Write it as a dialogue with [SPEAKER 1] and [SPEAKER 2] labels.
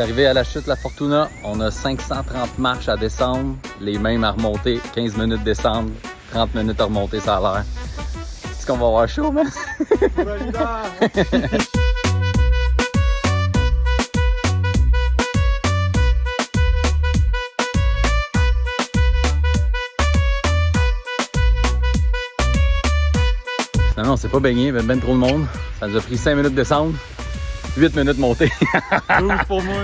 [SPEAKER 1] arrivé à la chute La Fortuna. On a 530 marches à descendre, les mêmes à remonter. 15 minutes descendre, 30 minutes à remonter, ça a l'air. Est-ce qu'on va avoir chaud, man? Non, on s'est pas baigné, il y avait ben trop de monde. Ça nous a pris 5 minutes de descendre, 8 minutes montée.
[SPEAKER 2] 12 pour moi.